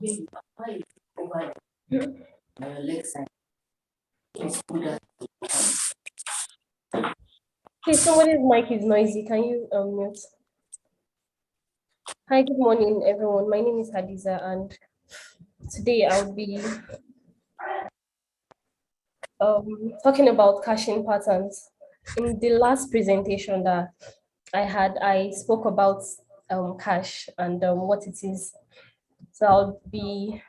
Okay, somebody's mic is noisy. Can you mute? Hi, good morning, everyone. My name is Hadizat, and today I'll be talking about caching patterns. In the last presentation that I had, I spoke about cache and what it is. So I'll be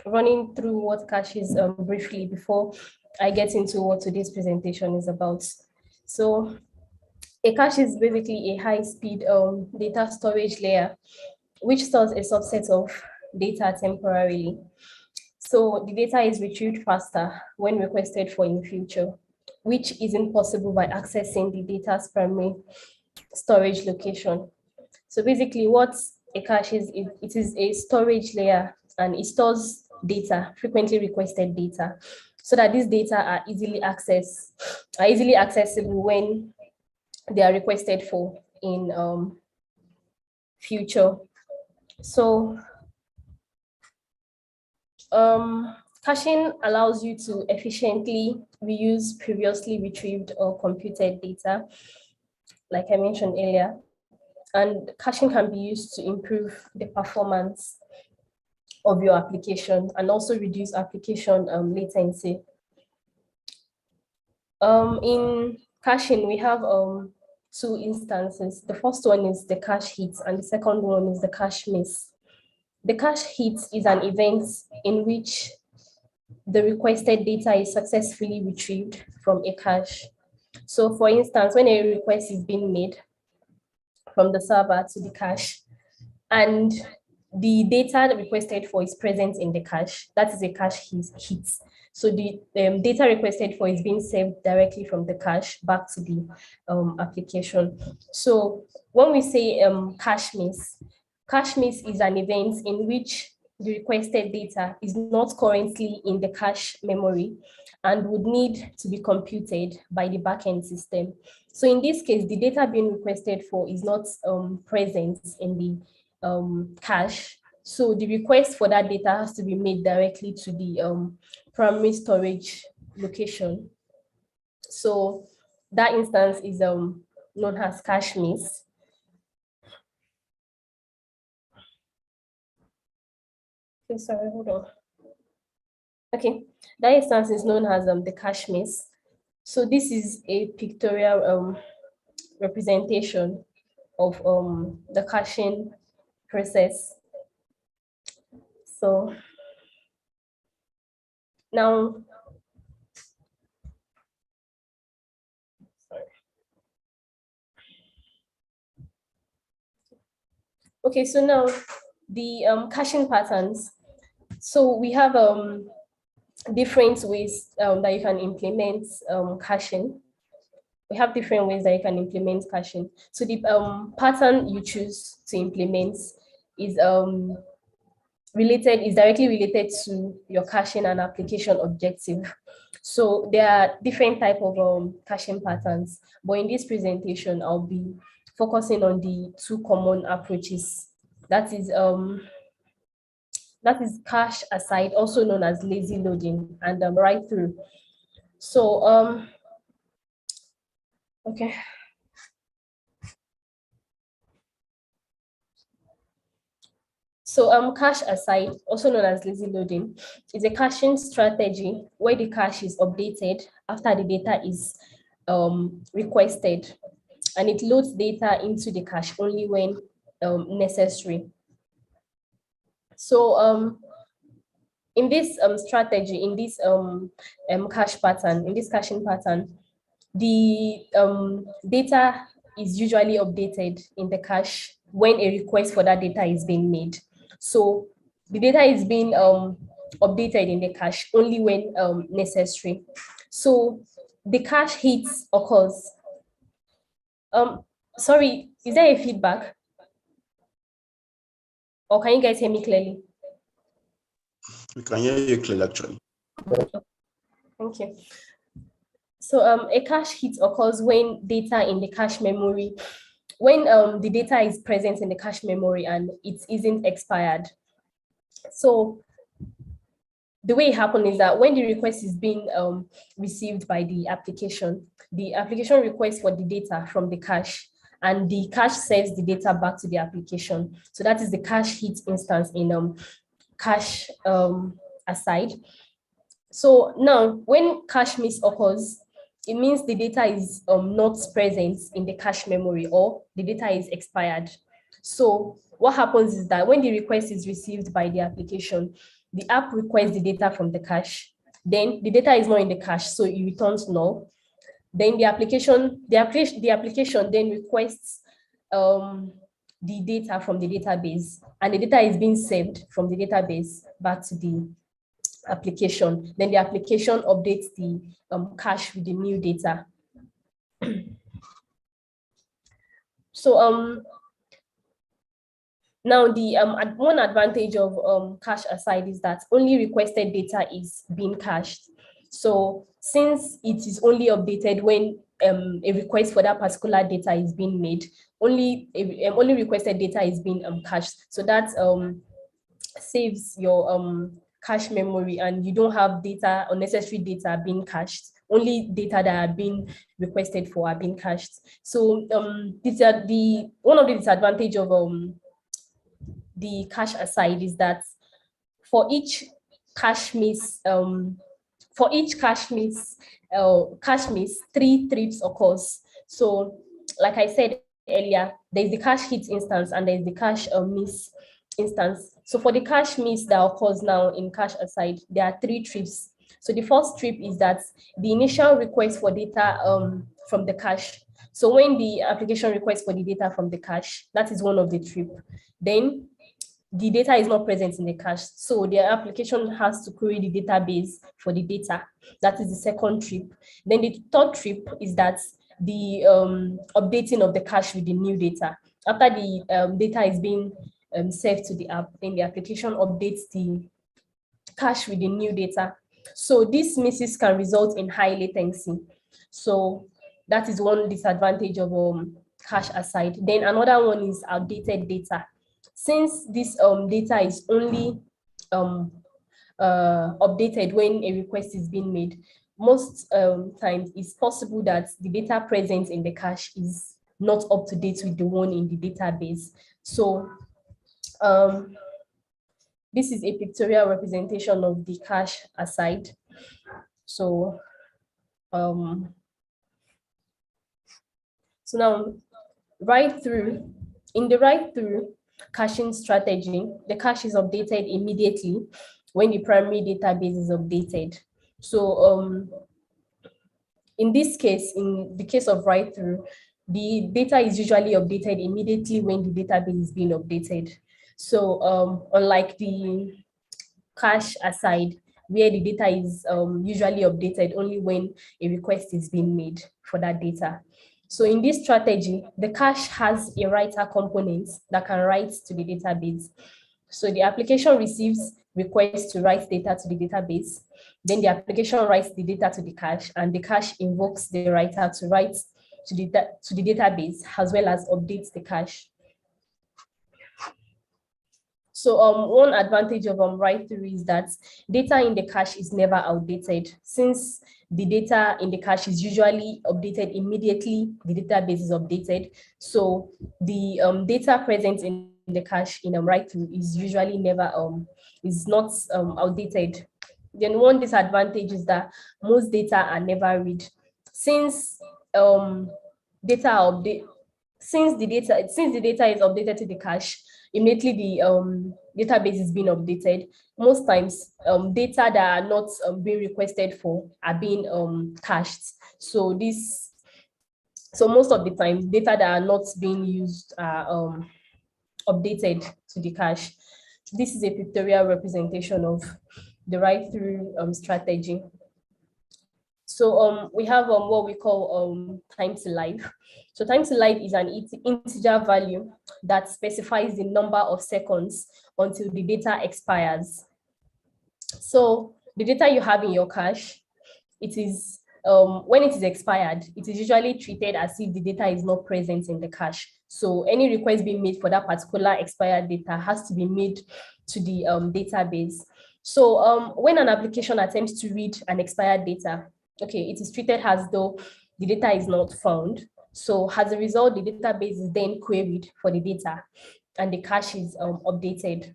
running through what cache is briefly before I get into what today's presentation is about. So a cache is basically a high-speed data storage layer which stores a subset of data temporarily. So the data is retrieved faster when requested for in the future, which isn't possible by accessing the data's primary storage location. So basically what a cache is, it is a storage layer and it stores data, frequently requested data, so that these data are easily accessible when they are requested for in future. So caching allows you to efficiently reuse previously retrieved or computed data, like I mentioned earlier. And caching can be used to improve the performance of your application and also reduce application latency. In caching, we have two instances. The first one is the cache hit, and the second one is the cache miss. The cache hit is an event in which the requested data is successfully retrieved from a cache. So for instance, when a request is being made from the server to the cache, and the data requested for is present in the cache, that is a cache hit. So the data requested for is being saved directly from the cache back to the application. So when we say cache miss is an event in which the requested data is not currently in the cache memory and would need to be computed by the backend system. So in this case, the data being requested for is not present in the cache. So the request for that data has to be made directly to the primary storage location. So that instance is known as cache miss. Okay, sorry, hold on. Okay, that instance is known as the cache miss. So this is a pictorial representation of the caching process. So now, sorry. Okay, so now the caching patterns. So we have different ways that you can implement caching. We have different ways that you can implement caching. So the pattern you choose to implement is directly related to your caching and application objective. So there are different type of caching patterns, but in this presentation, I'll be focusing on the two common approaches. That is cache aside, also known as lazy loading, and write through. So okay. So cache aside, also known as lazy loading, is a caching strategy where the cache is updated after the data is requested, and it loads data into the cache only when necessary. So in this strategy, in this cache pattern, in this caching pattern, the data is usually updated in the cache when a request for that data is being made. So the data is being updated in the cache only when necessary. So the cache hits occurs. Sorry, is there a feedback? Or can you guys hear me clearly? We can hear you clearly, actually. Thank you. So a cache hit occurs when data in the cache memory, when the data is present in the cache memory and it isn't expired. So the way it happened is that when the request is being received by the application requests for the data from the cache, and the cache sends the data back to the application. So that is the cache hit instance in cache aside. So now when cache miss occurs, it means the data is not present in the cache memory, or the data is expired. So what happens is that when the request is received by the application, the app requests the data from the cache. Then the data is not in the cache, so it returns null. Then the application then requests the data from the database, and the data is being saved from the database back to the application. Then the application updates the cache with the new data. So now the one advantage of cache aside is that only requested data is being cached. So since it is only updated when a request for that particular data is being made, only requested data is being cached. So that saves your cache memory, and you don't have unnecessary data being cached. Only data that are being requested for are being cached. So these are one of the disadvantages of the cache aside is that for each cache miss, cache miss, 3 trips occurs. So like I said earlier, there's the cache hit instance and there's the cache miss instance. So for the cache miss that occurs now in cache aside, there are 3 trips. So the first trip is that the initial request for data from the cache. So when the application requests for the data from the cache, that is one of the trip. Then the data is not present in the cache, so the application has to query the database for the data. That is the second trip. Then the third trip is that the updating of the cache with the new data. After the data is being saved to the app, then the application updates the cache with the new data. So these misses can result in high latency. So that is one disadvantage of cache aside. Then another one is outdated data. Since this data is only updated when a request is being made, most times it's possible that the data present in the cache is not up to date with the one in the database. So this is a pictorial representation of the cache aside. So so now in the write-through caching strategy, the cache is updated immediately when the primary database is updated. So in this case, in the case of write-through, the data is usually updated immediately when the database is being updated. So unlike the cache aside, where the data is usually updated only when a request is being made for that data. So in this strategy, the cache has a writer component that can write to the database. So the application receives requests to write data to the database. Then the application writes the data to the cache, and the cache invokes the writer to write to the database as well as updates the cache. So one advantage of write-through is that data in the cache is never outdated. Since the data in the cache is usually updated immediately, the database is updated. So the data present in the cache in write-through is usually never is not outdated. Then one disadvantage is that most data are never read. Since the data is updated to the cache, immediately the database is being updated. Most times, data that are not being requested for are being cached. So most of the time, data that are not being used are updated to the cache. This is a pictorial representation of the write-through strategy. So we have what we call time to live. So time to live is an integer value that specifies the number of seconds until the data expires. So the data you have in your cache, it is when it is expired, it is usually treated as if the data is not present in the cache. So any request being made for that particular expired data has to be made to the database. So when an application attempts to read an expired data, okay, it is treated as though the data is not found. So as a result, the database is then queried for the data and the cache is updated.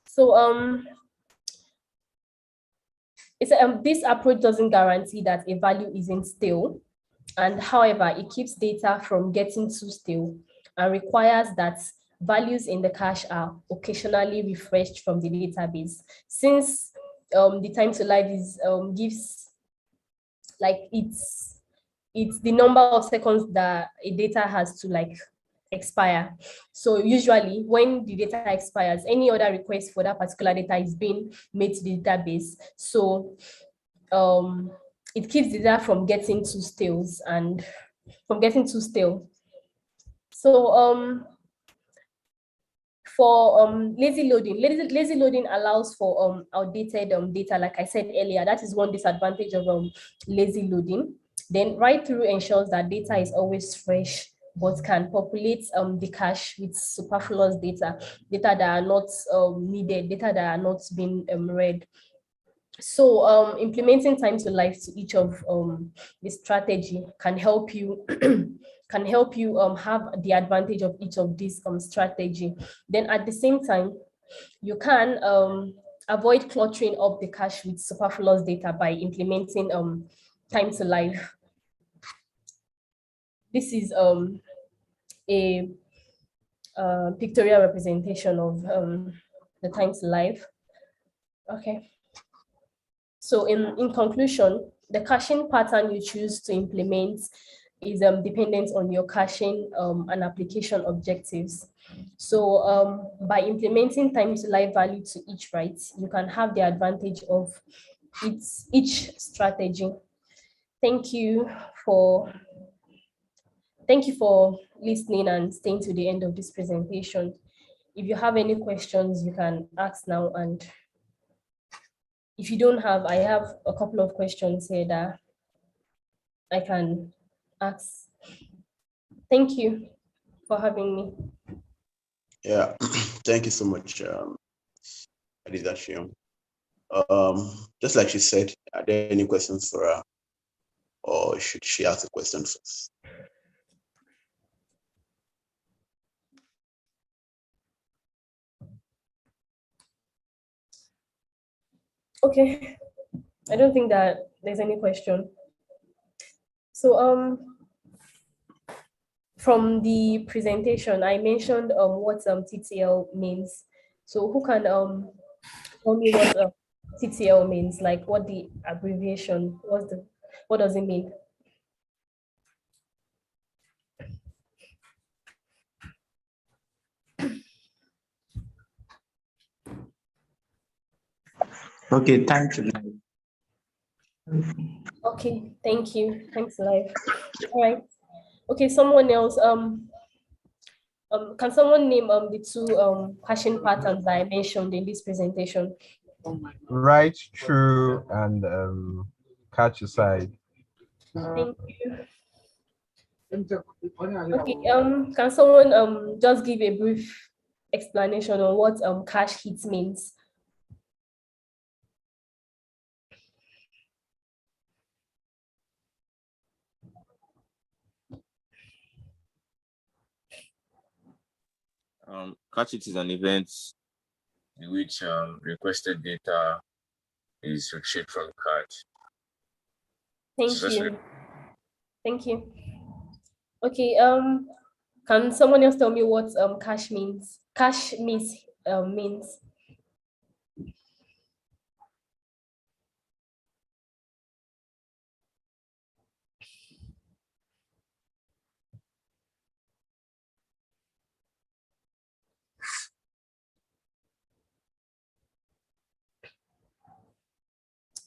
So this approach doesn't guarantee that a value isn't stale, and however, it keeps data from getting too stale and requires that values in the cache are occasionally refreshed from the database. Since the time to life is gives like it's the number of seconds that a data has to like expire. So usually when the data expires, any other request for that particular data is being made to the database. So it keeps the data from getting too stale and from getting too stale. So for lazy loading allows for outdated data, like I said earlier. That is one disadvantage of lazy loading. Then write through ensures that data is always fresh, but can populate the cache with superfluous data that are not needed, data that are not being read. So implementing time to life to each of the strategy can help you have the advantage of each of these strategy. Then at the same time, you can avoid cluttering up the cache with superfluous data by implementing time to life. This is a pictorial representation of the time to life. Okay. So in conclusion, the caching pattern you choose to implement is dependent on your caching and application objectives. So by implementing time to life value to each write, you can have the advantage of each strategy. Thank you for listening and staying to the end of this presentation. If you have any questions, you can ask now, and if you don't have, I have a couple of questions here that I can ask. Thank you for having me. Yeah, thank you so much, Hadizat. Just like she said, are there any questions for her, or should she ask a question first? Okay, I don't think that there's any question. So from the presentation, I mentioned what TTL means. So who can tell me what TTL means? Like what the abbreviation? What does it mean? Okay, thank you. Okay, thank you. Thanks, Life. All right. Okay, someone else. Can someone name the two caching patterns that I mentioned in this presentation? Write through and catch aside. Thank you. Okay, can someone just give a brief explanation on what cache hit means? Catch it is an event in which requested data is retrieved from cache. Thank you. Thank you. Okay, can someone else tell me what cache means? Cache miss means.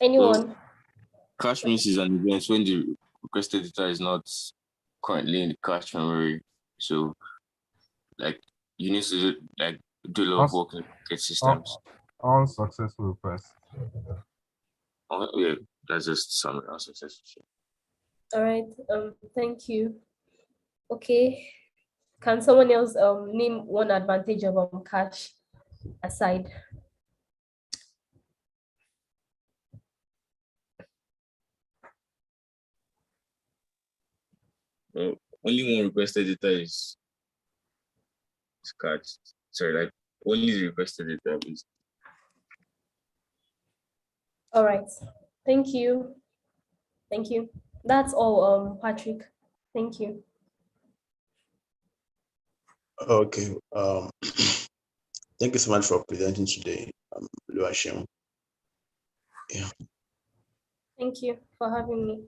Anyone? So, cache miss is an event when the requested data is not currently in the cache memory. So, like, you need to do a lot of work in get systems. Unsuccessful request. Yeah, that's just some unsuccessful. All right. Thank you. Okay. Can someone else name one advantage of cash aside? Well, only one requested data is catch. Sorry, like only the requested data is. All right. Thank you. Thank you. That's all, Patrick. Thank you. Okay. Thank you so much for presenting today, Oluwaseun. Yeah. Thank you for having me.